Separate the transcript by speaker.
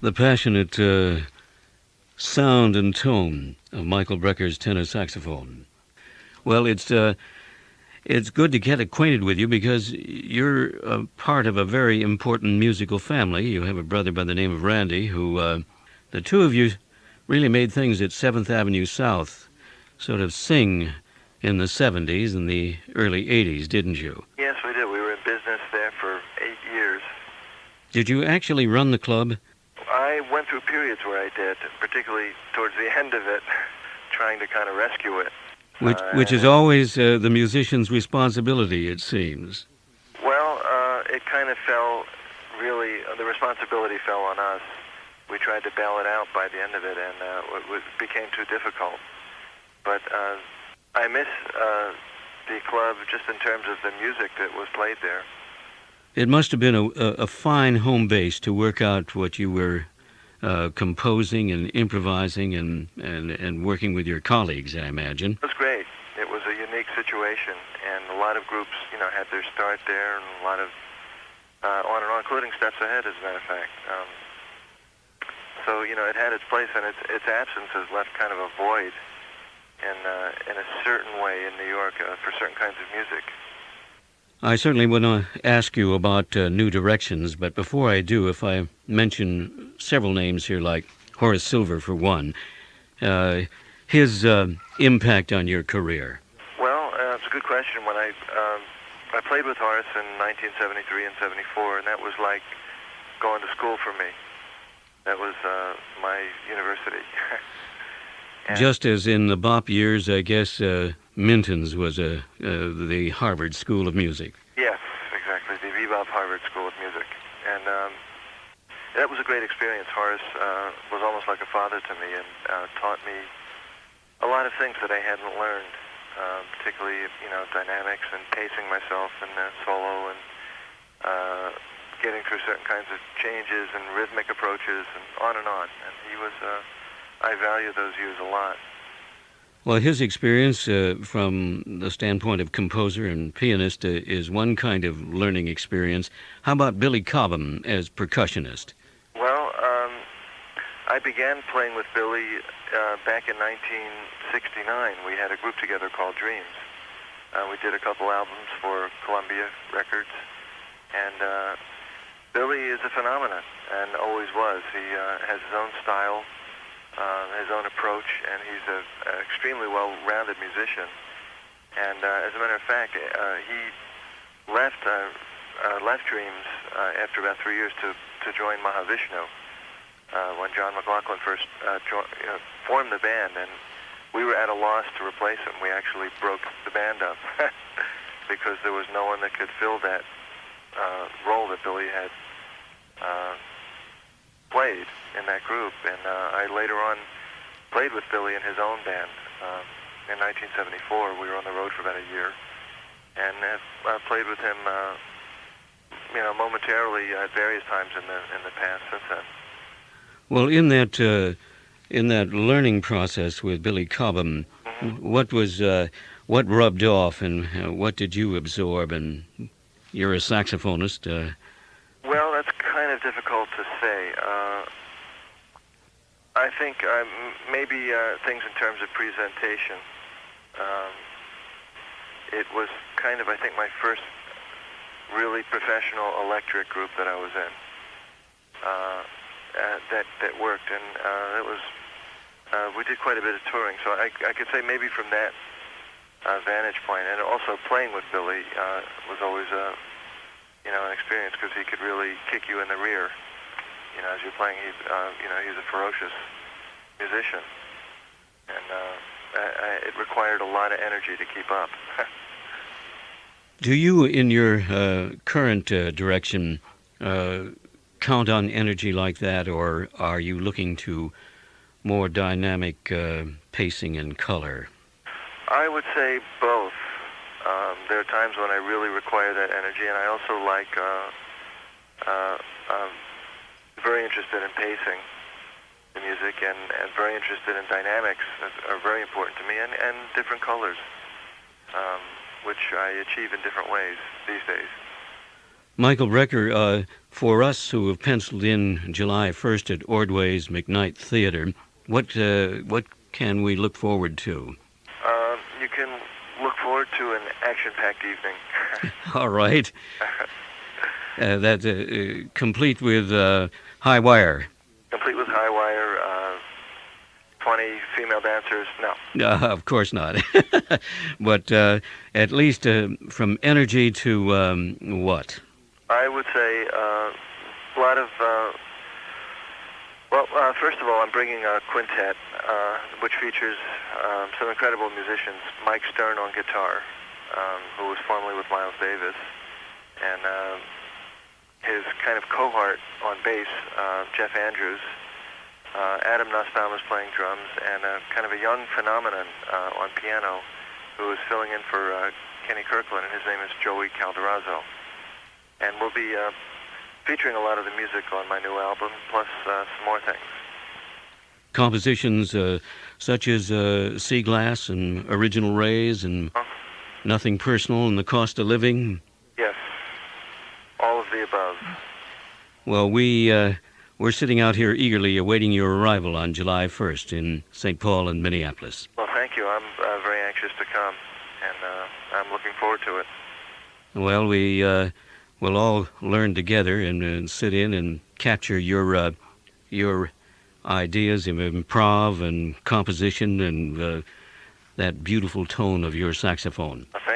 Speaker 1: The passionate sound and tone of Michael Brecker's tenor saxophone. Well, it's good to get acquainted with you because you're a part of a very important musical family. You have a brother by the name of Randy who, the two of you really made things at 7th Avenue South sort of sing in the 70s and the early 80s, didn't you?
Speaker 2: Yes, we did. We were in business there for 8 years.
Speaker 1: Did you actually run the club?
Speaker 2: I went through periods where I did, particularly towards the end of it, trying to kind of rescue it.
Speaker 1: Which is always the musician's responsibility, it seems.
Speaker 2: Well, it kind of fell, really, the responsibility fell on us. We tried to bail it out by the end of it, and it became too difficult. But I miss the club just in terms of the music that was played there.
Speaker 1: It must have been a fine home base to work out what you were composing and improvising and working with your colleagues, I imagine.
Speaker 2: It was great. It was a unique situation, and a lot of groups, had their start there, and a lot of on and on, including Steps Ahead, as a matter of fact. So, it had its place, and its absence has left kind of a void in a certain way in New York for certain kinds of music.
Speaker 1: I certainly want to ask you about new directions, but before I do, if I mention several names here, like Horace Silver for one, his impact on your career.
Speaker 2: Well, it's a good question. When I played with Horace in 1973 and 74, and that was like going to school for me. That was my university.
Speaker 1: Just as in the bop years, I guess Minton's was the Harvard School of Music.
Speaker 2: Yes, exactly, the Bebop Harvard School of Music. And that was a great experience. Horace was almost like a father to me and taught me a lot of things that I hadn't learned, particularly, dynamics and pacing myself in the solo and getting through certain kinds of changes and rhythmic approaches and on and on. And he was... I value those years a lot.
Speaker 1: Well, his experience from the standpoint of composer and pianist is one kind of learning experience. How about Billy Cobham as percussionist?
Speaker 2: Well, I began playing with Billy back in 1969. We had a group together called Dreams. We did a couple albums for Columbia Records, and Billy is a phenomenon, and always was. He has his own style, his own approach, and he's an extremely well-rounded musician. And as a matter of fact, he left Dreams after about 3 years to join Mahavishnu when John McLaughlin first formed the band, and we were at a loss to replace him. We actually broke the band up because there was no one that could fill that role that Billy had played in that group, and I later on played with Billy in his own band. In 1974, we were on the road for about a year, and have played with him, momentarily at various times in the past since then.
Speaker 1: Well, in that learning process with Billy Cobham, what rubbed off, and what did you absorb? And you're a saxophonist.
Speaker 2: Well, that's kind of difficult to say. I think maybe things in terms of presentation. It was kind of, I think, my first really professional electric group that I was in that worked, and it was we did quite a bit of touring. So I could say maybe from that vantage point, and also playing with Billy was always an experience, because he could really kick you in the rear. As you're playing, he's a ferocious musician, and it required a lot of energy to keep up.
Speaker 1: Do you, in your current direction, count on energy like that, or are you looking to more dynamic pacing and color?
Speaker 2: I would say both. There are times when I really require that energy, and I also like very interested in pacing the music, and very interested in dynamics that are very important to me, and different colors, which I achieve in different ways these days.
Speaker 1: Michael Brecker, for us who have penciled in July 1st at Ordway's McKnight Theater, what can we look forward to?
Speaker 2: You can look forward to an action-packed evening.
Speaker 1: All right. That's complete with high wire.
Speaker 2: Complete with high wire, 20 female dancers. No.
Speaker 1: Of course not. But at least from energy to what?
Speaker 2: I would say a lot of... first of all, I'm bringing a quintet, which features some incredible musicians. Mike Stern on guitar, who was formerly with Miles Davis, and his kind of cohort on bass, Jeff Andrews. Adam Nussbaum is playing drums, and kind of a young phenomenon on piano who is filling in for Kenny Kirkland, and his name is Joey Calderazzo. And we'll be featuring a lot of the music on my new album, plus some more things.
Speaker 1: Compositions such as Sea Glass and Original Rays and Nothing Personal and The Cost of Living?
Speaker 2: Yes, all of the above.
Speaker 1: Well, we're sitting out here eagerly awaiting your arrival on July 1st in St. Paul and Minneapolis.
Speaker 2: Well, thank you. I'm very anxious to come, and I'm looking forward to it.
Speaker 1: Well, we'll all learn together and sit in and capture your ideas of improv and composition and that beautiful tone of your saxophone.
Speaker 2: Thank